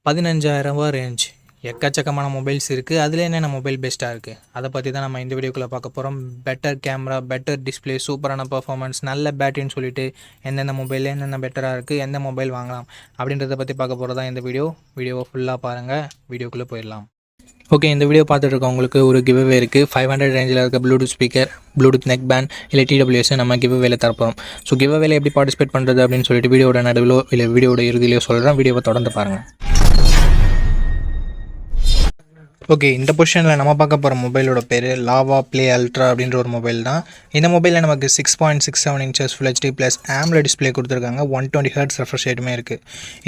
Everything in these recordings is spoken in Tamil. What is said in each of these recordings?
ரூ. 15,000 ரேஞ்ச் எக்கச்சக்கமான மொபைல்ஸ் இருக்குது. அதில் என்னென்ன மொபைல் பெஸ்ட்டாக இருக்குது அதை பற்றி தான் நம்ம இந்த வீடியோக்குள்ளே பார்க்க போகிறோம். பெட்டர் கேமரா, பெட்டர் டிஸ்பிளே, சூப்பரான பர்ஃபார்மன்ஸ், நல்ல பேட்டரின்னு சொல்லிட்டு எந்தெந்த மொபைலில் என்னென்ன பெட்டராக இருக்குது, எந்த மொபைல் வாங்கலாம் அப்படின்றத பற்றி பார்க்க போகிறதா இந்த வீடியோவை ஃபுல்லாக பாருங்கள். வீடியோக்குள்ளே போயிடலாம். ஓகே, இந்த வீடியோ பார்த்துட்டு இருக்கவங்களுக்கு ஒரு கிவ்அவே இருக்குது. 500 ரேஞ்சில் இருக்க Bluetooth speaker, Bluetooth neck band இல்லை TWS நம்ம கிவ்அவேல தரப்போம். ஸோ கிவ்அவேல எப்படி பார்ட்டிசிபேட் பண்ணுறது அப்படின்னு சொல்லிட்டு வீடியோட நடுவிலோ இல்லை வீடியோட இறுதியிலையோ சொல்கிறேன். வீடியோவை தொடர்ந்து பாருங்கள். ஓகே, இந்த பொசிஷனில் நம்ம பார்க்க போகிற மொபைலோட பேர் லாவா ப்ளே அல்ட்ரா அப்படின்ற ஒரு மொபைல் தான். இந்த மொபைலில் நமக்கு 6.67 inches full HD plus AMOLED display கொடுத்துருக்காங்க. 120 Hz ரெஃப்ரெஷ் ரேட்டுமே இருக்குது.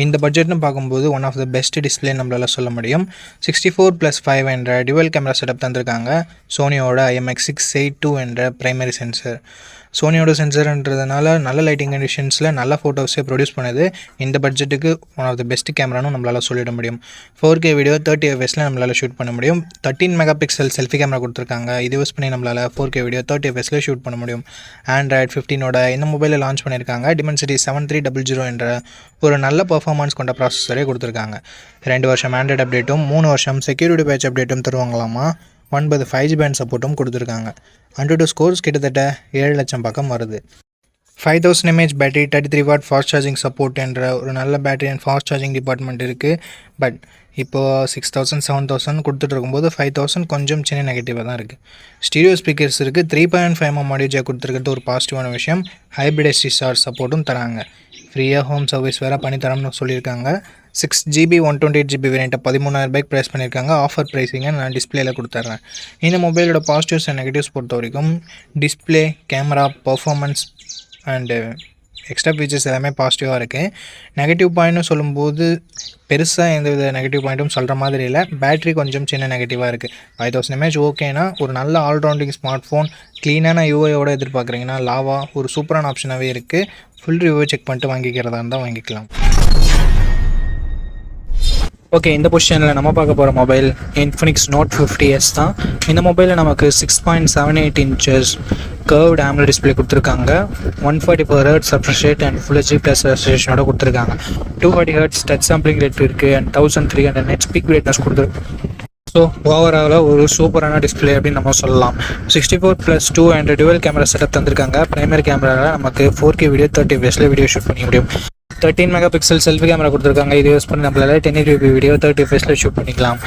இந்த பட்ஜெட்னு பார்க்கும்போது one of the best display நம்மளால் சொல்ல முடியும். 64+5 என்ற டுவல் கேமரா செட்டப் தந்திருக்காங்க. சோனியோட IMX682 என்ற ப்ரைமரி சென்சர். சோனியோட சென்சர்ன்றதுனால நல்ல லைட்டிங் கண்டிஷன்ஸில் நல்ல ஃபோட்டோஸே ப்ரொடியூஸ் பண்ணுது. இந்த பட்ஜெட்டுக்கு ஒன் ஆஃப் த பெஸ்ட் கேமரானும் நம்மளால் சொல்லிட முடியும். 4K வீடியோ 30 fps நம்மளால் ஷூட் பண்ண முடியும். 13 MP செல்ஃபி கேமரா கொடுத்துருக்காங்க. இது யூஸ் பண்ணி நம்மளால் 4K வீடியோ 30 fps ஷூட் பண்ண முடியும். Android 15 இந்த மொபைலில் லான்ச் பண்ணியிருக்காங்க. Dimensity 7300 என்ற ஒரு நல்ல பர்ஃபார்மன்ஸ் கொண்ட ப்ராசஸரே கொடுத்துருக்காங்க. 2 வருஷம் ஆண்ட்ராய்டு அப்டேட்டும் 3 வருஷம் செக்யூரிட்டி பேட்ச் அப்டேட்டும் தருவாங்களாமா. 9 5G பேண்ட் சப்போர்ட்டும் கொடுத்துருக்காங்க. AnTuTu ஸ்கோர்ஸ் கிட்டத்தட்ட 7 லட்சம் பக்கம் வருது. 5000 mAh battery, 33 what fast charging support என்ற ஒரு நல்ல battery and fast charging department இருக்குது. பட் இப்போது 6000 7000 கொடுத்துட்டு இருக்கும்போது 5000 கொஞ்சம் சின்ன நெகட்டிவாக தான் இருக்குது. ஸ்டீரியோ ஸ்பீக்கர்ஸ் இருக்குது. 3.5mm ஆடியோ ஜாக் கொடுத்துருக்கிறது ஒரு பாசிட்டிவான விஷயம். ஹைப்ரிட் SD ஸ்டார் சப்போர்ட்டும் தராங்க. ஃப்ரீயாக ஹோம் சர்வீஸ் வேறு பண்ணித்தரோம்னு சொல்லியிருக்காங்க. 6GB 128GB வேரியண்ட்டை 13,000 ப்ரைஸ் பண்ணியிருக்காங்க. ஆஃபர் ப்ரைஸிங்கை நான் டிஸ்பிளேயில் கொடுத்துட்றேன். இந்த மொபைலோட பாசிட்டிவ்ஸ் அண்ட் நெகட்டிவ்ஸ் பொறுத்த வரைக்கும் display, camera, performance and extra features எல்லாமே பாசிட்டிவாக இருக்குது. நெகட்டிவ் பாயிண்ட்னு சொல்லும்போது பெருசாக எந்தவித நெகட்டிவ் பாயிண்ட்டும் சொல்கிற மாதிரி இல்லை. பேட்ரி கொஞ்சம் சின்ன நெகட்டிவாக இருக்குது. 5000 mAh ஓகேனா ஒரு நல்ல ஆல்ரவுண்டிங் ஸ்மார்ட் ஃபோன், க்ளீனான யூஐயோடு எதிர்பார்க்குறீங்கன்னா லாவா ஒரு சூப்பரான ஆப்ஷனாகவே இருக்குது. ஃபுல் ரிவ்யூ செக் பண்ணிட்டு வாங்கிக்கிறதா இருந்தால் வாங்கிக்கலாம். ஓகே, இந்த பொசிஷனில் நம்ம பார்க்க போகிற மொபைல் Infinix Note 50s தான். இந்த மொபைலில் நமக்கு 6.78 இன்ச்சஸ் கர்வ்டு AMOLED டிஸ்பிளே கொடுத்துருக்காங்க. 144 Hz refresh rate and full HD plus ரெஸ்டரேஷனோட கொடுத்துருக்காங்க. 240 Hz டச் சாம்பிளிங் ரேட் இருக்குது அண்ட் 1300 நெட் ஸ்பீக் ரேட்னஸ் கொடுத்துருக்கு. ஸோ ஓவராலாக ஒரு சூப்பரான டிஸ்பிளே அப்படின்னு நம்ம சொல்லலாம். 64+2 என்ற டுவல் கேமரா செட்டப் தந்திருக்காங்க. பிரைமரி கேமராவில் நமக்கு 4K video 30 fps video shoot பண்ண முடியும். 13 MP செல்ஃபி கேமரா கொடுத்துருக்காங்க. இது யூஸ் பண்ணி நம்மளால் 1080p வீடியோ 30 fps ஷூட் பண்ணிக்கலாம்.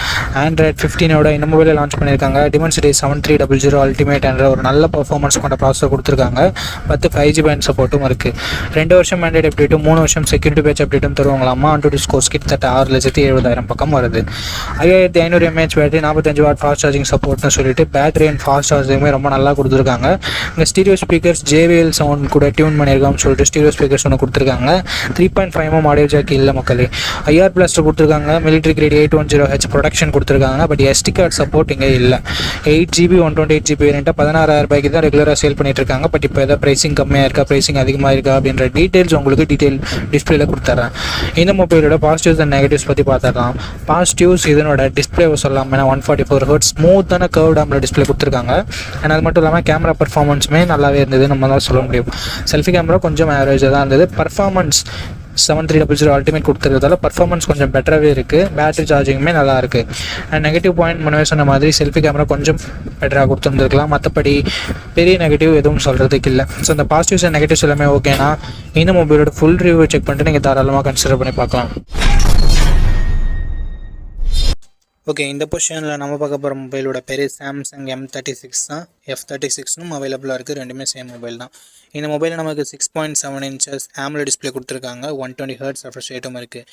Android 15 இந்த மொபைலில் லான்ச் பண்ணியிருக்காங்க. Dimensity 7300 அல்டிமேட் என்ற ஒரு நல்ல பர்ஃபார்மன்ஸ் கொண்ட ப்ராசஸர் கொடுத்துருக்காங்க. 10 5G பேண்ட் சப்போர்ட்டும் இருக்குது. 2 வருஷம் ஆண்ட்ராய்டு அப்டேட்டும் 3 வருஷம் செக்யூரிட்டி பேட்ச் அப்டேட்டும் தருவாங்களாமா. AnTuTu ஸ்கோர்ஸ் கிட்டத்தட்ட 6,70,000 பக்கம் வருது. 5500 mAh battery, 45 watt fast charging சப்போர்ட்னு சொல்லிட்டு பேட்டரி அண்ட் ஃபாஸ்ட் சார்ஜிங்குமே ரொம்ப நல்லா கொடுத்துருக்காங்க. இங்கே ஸ்டீரியோ ஸ்பீக்கர்ஸ் JBL சவுண்ட் கூட டியூன் பண்ணியிருக்கான்னு சொல்லிட்டு ஸ்டீரியோ ஸ்பீக்கர்ஸ் ஒன்று கொடுத்துருக்காங்க. 3.5mm ஆடியோ ஜாக் இல்லை மக்களே. IR பிளாஸ்டர் கொடுத்துருக்காங்க. மிலிட்ரி கிரேட் 810H ப்ரொடக்ஷன் கொடுத்துருக்காங்க. பட் SD கார்டு சப்போர்ட் இங்கே இல்லை. 8GB 128GB வேரியண்ட்டை 16,000 தான் ரெகுலராக சேல் பண்ணிட்டு இருக்காங்க. பட் இப்போ எதாவது ப்ரைஸிங் கம்மியாக இருக்கா, ப்ரைஸிங் அதிகமாக இருக்கா அப்படின்ற டீட்டெயில்ஸ் உங்களுக்கு டிஸ்பிளேல கொடுத்துட்றேன். இந்த மொபைலோட பாசிட்டிவ்ஸ் அண்ட் நெகட்டிவ்ஸ் பற்றி பார்த்துடலாம். பாசிட்டிவ்ஸ் இதனோட டிஸ்பிளேவை சொல்லலாம். ஏன்னா 144 Hz ஸ்மூத்தான கர்வ்டு AMOLED டிஸ்பிளே கொடுத்துருக்காங்க. அண்ட் அது மட்டும் இல்லாமல் கேமரா பர்ஃபார்மன்ஸுமே நல்லாவே இருந்தது நம்ம தான் சொல்ல முடியும். செல்ஃபி கேமரா கொஞ்சம் ஆவரேஜாக தான் இருந்தது. பர்ஃபார்மன்ஸ் 7300 அல்டிமேட் கொடுத்துருக்கிறதால பர்ஃபார்மன்ஸ் கொஞ்சம் பெட்டராகவே இருக்குது. பேட்டரி சார்ஜிங்குமே நல்லா இருக்குது. அண்ட் நெகட்டிவ் பாயிண்ட் முன்னே சொன்ன மாதிரி செல்ஃபி கேமரா கொஞ்சம் பெட்டராக கொடுத்துருந்துருக்கலாம். மற்றபடி பெரிய நெகட்டிவ் எதுவும் சொல்கிறதுக்கு இல்லை. ஸோ இந்த பாசிட்டிவ்ஸ் அண்ட் நெகட்டிவ்ஸ் எல்லாமே ஓகேனா இந்த மொபைலோட ஃபுல் ரிவ்யூ செக் பண்ணிட்டு நீங்கள் தாராளமாக கன்சிடர் பண்ணி பார்க்கலாம். ஓகே, இந்த பொசிஷனில் நம்ம பார்க்க போகிற மொபைலோட பேர் Samsung M36 தான். F36னும் அவைலபிளாக இருக்குது. ரெண்டுமே சேம் மொபைல் தான். இந்த மொபைலில் நமக்கு 6.7 இன்ச்சஸ் AMOLED டிஸ்பிளே கொடுத்துருக்காங்க. 120 Hz ரெஃப்ரெஷ் ரேட்டும் இருக்குது.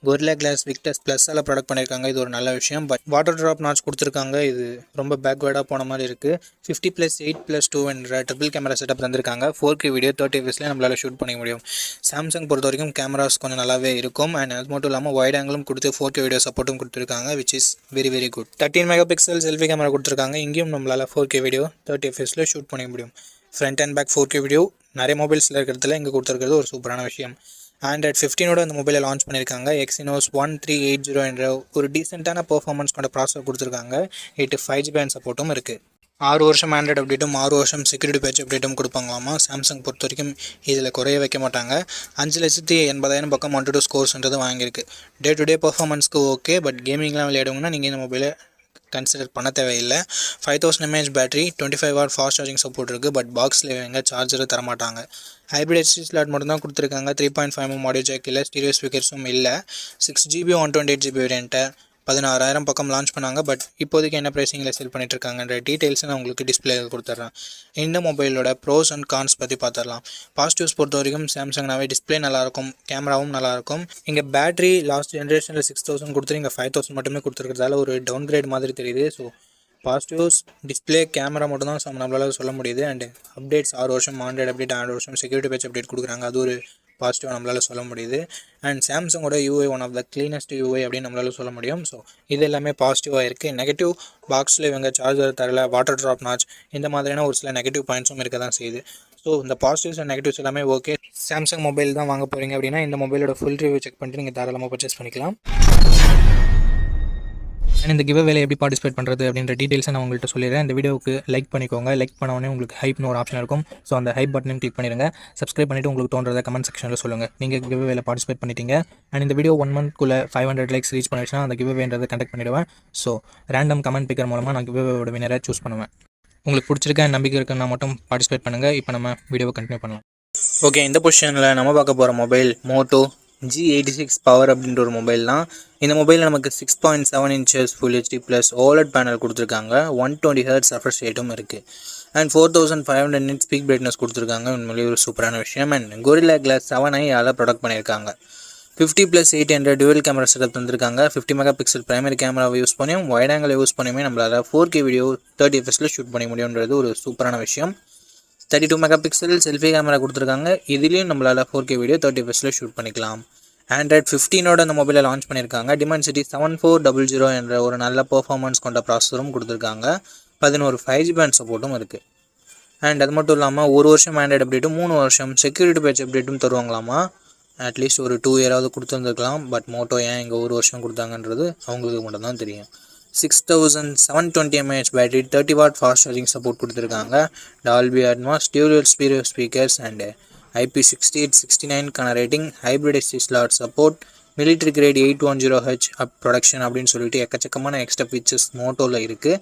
Gorilla Glass Victus +all product பண்ணியிருக்காங்க. இது ஒரு நல்ல விஷயம். பட் வாட்டர் ட்ராப் நாட்ச் கொடுத்துருக்காங்க. இது ரொம்ப பேக்வேர்டாக போன மாதிரி இருக்குது. 50+8+2 என்ற ட்ரிபிள் கேமரா செட்டப் தந்திருக்காங்க. 4K வீடியோ 30 fps நம்மளால் ஷூட் பண்ண முடியும். சாம்சங் பொறுத்த வரைக்கும் கேமராஸ் கொஞ்சம் நல்லாவே இருக்கும். அண்ட் அது மட்டும் இல்லாமல் வைட் ஆங்கிளும் கொடுத்து 4K வீடியோ சப்போர்ட்டும் கொடுத்துருக்காங்க. Which is very good. 13 MP selfie camera கொடுத்துருக்காங்க. இங்கேயும் நம்மளால் 4K வீடியோ 30 fps ஷூட் பண்ண முடியும். Front and back 4K video நிறைய மொபைல்ஸில் இருக்கிறதுல இங்கே கொடுத்துருக்கிறது ஒரு சூப்பரான விஷயம். Android 15 இந்த மொபைலை லான்ச் பண்ணியிருக்காங்க. Exynos 1380 என்ற ஒரு டீசெண்டான பர்ஃபார்மன்ஸ் கொண்ட ப்ராசஸர் கொடுத்துருக்காங்க. 8 5G பேண்ட் சப்போர்ட்டும் இருக்குது. 6 வருஷம் ஆண்ட்ராய்டு அப்டேட்டும் 6 வருஷம் செக்யூரிட்டி பேட்ச் அப்டேட்டும் கொடுப்பாங்களாமா. சாம்சங் பொறுத்த வரைக்கும் இதில் குறைய வைக்க மாட்டாங்க. 5,80,000 பக்கம் 1-2 ஸ்கோர்ஸ்ன்றது வாங்கியிருக்கு. டே டு டே பர்ஃபார்மன்ஸ்க்கு ஓகே, பட் கேமிங்லாம் விளையாடுங்கன்னா நீங்கள் இந்த மொபைலை கன்சிடர் பண்ண தேவையில்லை. 5000 mAh battery, 25 watt fast charging support இருக்குது. பட் பாக்ஸில் எங்கே சார்ஜரை தரமாட்டாங்க. ஹைப்ரிட் எஸ்டி ஸ்லாட் மட்டும் தான் கொடுத்துருக்காங்க. 3.5mm ஆடியோ ஜாக் இல்லை, ஸ்டீரியோ ஸ்பீக்கர்ஸும் இல்லை. 6GB 128GB வேரியண்ட்டை 16,000 பக்கம் லான்ச் பண்ணாங்க. பட் இப்போதைக்கு என்ன ப்ரைஸிங்கில் செல் பண்ணிட்டுருக்காங்கன்ற டீட்டெயில்ஸை நான் உங்களுக்கு டிஸ்பிளேயில் கொடுத்துட்றேன். இந்த மொபைலோட ப்ரோஸ் அண்ட் கான்ஸ் பற்றி பார்த்துடலாம். பாசிட்டிவ்ஸ் பொறுத்த வரைக்கும் சாம்சங்னாவே டிஸ்பிளே நல்லாயிருக்கும், கேமராவும் நல்லாயிருக்கும். இங்கே பேட்டரி லாஸ்ட் ஜென்ரேஷனில் 6,000 கொடுத்துரு, இங்கே 5,000 மட்டுமே கொடுத்துருக்கிறதால ஒரு டவுன் கிரேட் மாதிரி தெரியுது. ஸோ பாசிட்டிவ்ஸ் டிஸ்பிளே, கேமரா மட்டும் தான் நம்மளால் சொல்ல முடியுது. அண்ட் அப்டேட்ஸ் 6 வருஷம் ஆண்ட்ராய்டு அப்டேட், 6 வருஷம் செக்யூரிட்டி பேட்ச் அப்டேட் கொடுக்குறாங்க. அது ஒரு பாசிட்டிவாக நம்மளால் சொல்ல முடியுது. அண்ட் சாம்சங்கோட UI one of the cleanest UI அப்படின்னு நம்மளால் சொல்ல முடியும். ஸோ இது எல்லாமே பாசிட்டிவாக இருக்குது. நெகட்டிவ் பாக்ஸில் இவங்க சார்ஜர் தரல, வாட்டர் ட்ராப் நாச், இந்த மாதிரியான ஒரு சில நெகட்டிவ் பாயிண்ட்ஸும் இருக்க தான் செய்யுது. ஸோ இந்த பாசிட்டிவ்ஸ் அண்ட் நெகட்டிவ்ஸ் எல்லாமே ஓகே. சாம்சங் மொபைல் தான் வாங்க போகிறீங்க அப்படின்னா இந்த மொபைலோட ஃபுல் ரிவ்யூ செக் பண்ணிட்டு நீங்கள் தாராளமாக பர்ச்சேஸ் பண்ணிக்கலாம். அண்ட் இந்த கிவ் வேலை எப்படி பார்ட்டிசிபேட் பண்ணுறது அப்படின்ற டீட்டெயில்ஸை நான் உங்கள்கிட்ட சொல்லிடுறேன். இந்த வீடியோவுக்கு லைக் பண்ணிக்கோங்க. லைக் பண்ண உங்களுக்கு ஹைப்னு ஒரு ஆப்ஷன் இருக்கும். ஸோ அந்த ஹைப் பட்டனையும் கிளிக் பண்ணிடுங்க. சப்ஸ்கிரைப் பண்ணிவிட்டு உங்களுக்கு தோன்றதை கமெண்ட் செக்ஷனில் சொல்லுங்கள். நீங்கள் கிவ் வேலை பார்ட்டிசிபேட் பண்ணிட்டீங்க. அண்ட் இந்த வீடியோ 1 மந்த்க்குள்ளே 500 லைக்ஸ் ரீச் பண்ணிடுச்சுன்னா அந்த கிவ் வேன்றது கண்டக்ட் பண்ணிவிடுவேன். ஸோ ரேண்டம் கமெண்ட் பிக்கர் மூலமாக நான் கிவ் வேவோட வினரை சூஸ் பண்ணுவேன். உங்களுக்கு பிடிச்சிருக்க நம்பிக்கை இருக்குன்னா மட்டும் பார்ட்டிசிபேட் பண்ணுங்கள். இப்போ நம்ம வீடியோவை கண்டினியூ பண்ணலாம். ஓகே, இந்த பொசிஷனில் நம்ம பார்க்க போகிற மொபைல் மோட்டோ G86 பவர் அப்படின்ற ஒரு மொபைல் தான். இந்த மொபைலில் நமக்கு 6.7 inches full HD plus OLED panel கொடுத்துருக்காங்க. 120 Hz ரெஃப்ரெஷ் ரேட்டும் இருக்குது. அண்ட் 4500 nits ஸ்பீக் பிரைட்னஸ் கொடுத்துருக்காங்க. உண்மையிலேயே ஒரு சூப்பரான விஷயம். அண்ட் Gorilla Glass 7i யால் ப்ரொடக்ட் பண்ணியிருக்காங்க. 50+800 டுவெல் கேமரா செட்டப் தந்திருக்காங்க. 50 மெகாபிக்சல் பிரைமரி கேமராவை யூஸ் பண்ணியும் வைட் ஆங்கிள் யூஸ் பண்ணியுமே நம்மளால் 4K வீடியோ 30 fps ஷூட் பண்ண முடியுன்றது ஒரு சூப்பரான விஷயம். 32 மெகாபிக்சல் செல்ஃபி கேமரா கொடுத்துருக்காங்க. இதுலேயும் நம்மளால் 4K வீடியோ 30 fps ஷூட் பண்ணிக்கலாம். Android 15ஓட அந்த மொபைலை லான்ச் பண்ணியிருக்காங்க. Dimensity 7400 என்ற ஒரு நல்ல பெர்ஃபார்மன்ஸ் கொண்ட ப்ராசஸரும் கொடுத்துருக்காங்க. 11 5G பேண்ட் சப்போர்ட்டும் இருக்குது. அண்ட் அது மட்டும் இல்லாமல் 1 வருஷம் ஆண்ட்ராய்டு அப்டேட்டும் 3 வருஷம் செக்யூரிட்டி பேட்ச் அப்டேட்டும் தருவாங்களாமா. அட்லீஸ்ட் ஒரு 2 இயராவது கொடுத்துருந்துருக்கலாம். பட் மோட்டோ ஏன் இங்கே 1 வருஷம் கொடுத்தாங்கன்றது அவங்களுக்கு மட்டும் தான் தெரியும். 6720 mAh battery, 30 watt fast charging support கொடுத்துருக்காங்க. Dolby Atmos, dual stereo speakers and IP68-69க்கான rating, hybrid SD slot support, military grade 810H protection அப்படின்னு சொல்லிட்டு எக்கச்சக்கமான எக்ஸ்ட்ரா ஃபீச்சர்ஸ் மோட்டோவில் இருக்குது.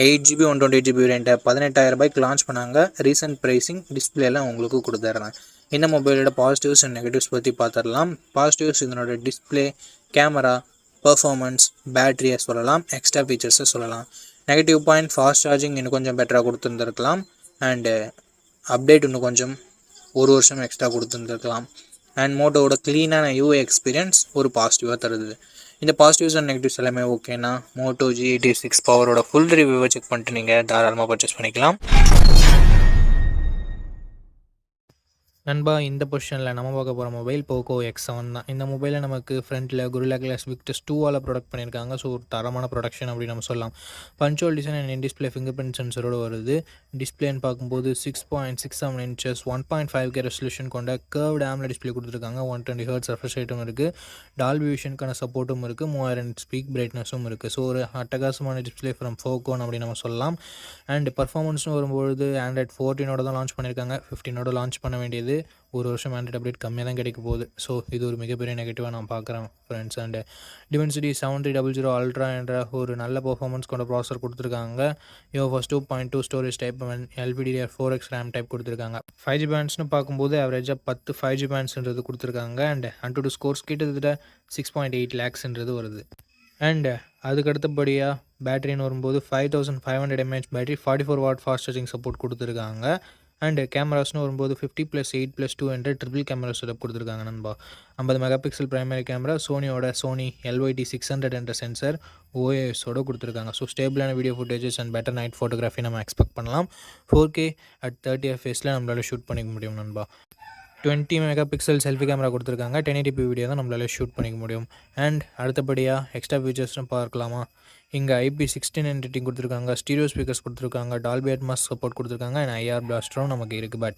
8GB 128GB வேரியண்ட்டை 18,000 ரூபாய்க்கு லான்ச் பண்ணாங்க. ரீசன்ட் ப்ரைஸிங் டிஸ்பிளேலாம் உங்களுக்கு கொடுத்துட்றேன். இந்த மொபைலோட பாசிட்டிவ்ஸ் அண்ட் நெகட்டிவ்ஸ் பற்றி பார்த்துடலாம். பாசிட்டிவ்ஸ் இதனோட டிஸ்பிளே, கேமரா, பர்ஃபார்மன்ஸ், பேட்டரியை சொல்லலாம், எக்ஸ்ட்ரா ஃபீச்சர்ஸை சொல்லலாம். நெகட்டிவ் பாயிண்ட், ஃபாஸ்ட் சார்ஜிங் இன்னும் கொஞ்சம் பெட்டராக கொடுத்துருந்துருக்கலாம். அண்டு அப்டேட் இன்னும் கொஞ்சம் 1 வருஷம் எக்ஸ்ட்ரா கொடுத்துருந்துருக்கலாம். அண்ட் மோட்டோவோட க்ளீனான யூஐ எக்ஸ்பீரியன்ஸ் ஒரு பாசிட்டிவாக தருது. இந்த பாசிட்டிவ்ஸ் அண்ட் நெகட்டிவ்ஸ் எல்லாமே ஓகேனா மோட்டோ G86 பவரோட ஃபுல் ரிவ்யூவை செக் பண்ணிட்டு நீங்கள் தாராளமாக பர்ச்சேஸ் பண்ணிக்கலாம். நண்பா, இந்த பொசிஷனில் நம்ம பார்க்க போகிற மொபைல் போக்கோ X7 தான். இந்த மொபைலில் நமக்கு ஃப்ரண்ட்டில் Gorilla Glass Victus 2ஆல் ப்ரொடக்ட் பண்ணியிருக்காங்க. ஸோ ஒரு தரமான ப்ரொடக்ஷன் அப்படின்னு நம்ம சொல்லலாம். Punch hole design and in display fingerprint சென்சரோடு வருது. டிஸ்பிளேன்னு பார்க்கும்போது 6.67 inches 1.5K ரெசல்யூஷன் கொண்ட கர்வ்டு AMOLED டிஸ்பிளே கொடுத்துருக்காங்க. 120 Hz ரெஃப்ரெஷ் ரேட்டும் இருக்குது. டால்பி விஷனுக்கான சப்போர்ட்டும் இருக்குது. 3000 ஸ்பீக் பிரைட்னஸும் இருக்குது. ஸோ ஒரு அட்டகாசமான டிஸ்பிளே ஃப்ரம் ஃபோக்கோன் அப்படின்னு நம்ம சொல்லலாம். அண்ட் பர்ஃபார்மன்ஸ்னு வரும்பொழுது Android 14ஓட தான் லான்ச் பண்ணியிருக்காங்க. 15ஓட லான்ச் பண்ண வேண்டியது 1 வருஷம் ஆண்ட்ராய்டு அப்டேட் கம்மியாக தான் கிடைக்க போகுது. ஸோ இது ஒரு மிகப்பெரிய நெகட்டிவாக நான் பார்க்குறேன் ஃப்ரெண்ட்ஸ். அண்ட் Dimensity 7300 Ultra என்ற ஒரு நல்ல பர்ஃபார்மன்ஸ் கொண்ட ப்ராசஸர் கொடுத்துருக்காங்க. UFS 2.2 storage type and LPDDR4X RAM type கொடுத்துருக்காங்க. 5G பேண்ட்ஸ்னு பார்க்கும்போது ஆவரேஜாக 10 5G பேண்ட்ஸ்ன்றது கொடுத்துருக்காங்க. அண்ட் AnTuTu ஸ்கோர்ஸ் கிட்டத்தட்ட 6.8 lakhsன்றது வருது. அண்ட் அதுக்கு அடுத்தபடியாக பேட்டரின்னு வரும்போது 5500 mAh battery, 44 watt fast charging support கொடுத்துருக்காங்க. அண்டு கேமராஸ்னு வரும்போது 50+8+200 ட்ரிபிள் கேமரா செட்டப் கொடுத்துருக்காங்க நண்பா. 50 மெகாபிக்சல் பிரைமரி கேமரா, சோனியோட Sony LYT600 என்ற சென்சர் OISோட கொடுத்துருக்காங்க. ஸோ ஸ்டேபிளான video footages and better night photography நம்ம எக்ஸ்பெக்ட் பண்ணலாம். 4K at 30 fps நம்மளால் ஷூட் பண்ணிக்க முடியும் நண்பா. 20 மெகாபிக்சல் செல்ஃபி கேமரா கொடுத்துருக்காங்க. 1080p வீடியோ தான் நம்மளால் ஷூட் பண்ணிக்க முடியும். அண்ட் அடுத்தபடியாக எக்ஸ்ட்ரா ஃபீச்சர்ஸ்னு பார்க்கலாமா. இங்கே IP69 ரேட்டிங் கொடுத்துருக்காங்க. ஸ்டீரியோ ஸ்பீக்கர்ஸ் கொடுத்துருக்காங்க. டால்பி அட்மாஸ் சப்போர்ட் கொடுத்துருக்காங்க. அண்ட் IR பிளாஸ்டரும் நமக்கு இருக்குது. But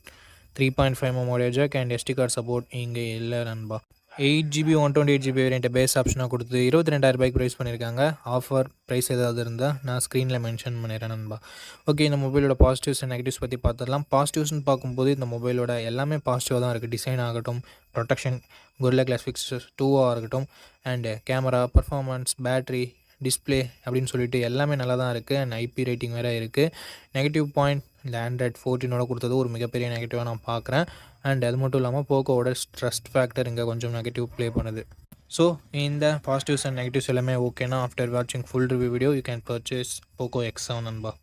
3.5mm audio jack and SD card support இங்கே இல்லை நண்பா. 8GB 128GB வேரியண்ட்டை பேஸ் ஆப்ஷனாக கொடுத்து 22,000 ப்ரைஸ் பண்ணியிருக்காங்க. ஆஃபர் ப்ரைஸ் ஏதாவது இருந்தால் நான் ஸ்க்ரீனில் மென்ஷன் பண்ணிடுறேன் நண்பா. ஓகே, இந்த மொபைலோட பாசிட்டிவ்ஸ் அண்ட் நெகட்டிவ்ஸ் பற்றி பார்த்துடலாம். பாசிட்டிவ்ஸ்னு பார்க்கும்போது இந்த மொபைலோட எல்லாமே பாசிட்டிவாக தான் இருக்குது. டிசைன் ஆகட்டும், ப்ரொடெக்ஷன், Gorilla Glass Fix 2 இருக்கட்டும், and camera, performance, battery, display அப்படின்னு சொல்லிட்டு எல்லாமே நல்லா தான் இருக்குது. அண்ட் IP ரேட்டிங் வேறு இருக்குது. நெகட்டிவ் பாயிண்ட் இந்த Android 14 கொடுத்தது ஒரு மிகப்பெரிய நெகட்டிவாக நான் பார்க்குறேன். அண்ட் அது மட்டும் இல்லாமல் போக்கோவோட ட்ரஸ்ட் ஃபேக்டர் இங்கே கொஞ்சம் நெகட்டிவ் ப்ளே பண்ணுது. ஸோ இந்த பாசிட்டிவ்ஸ் அண்ட் நெகட்டிவ்ஸ் எல்லாமே ஓகேனா ஆஃப்டர் வாட்சிங் full review video you can purchase Poco X7 நண்பா.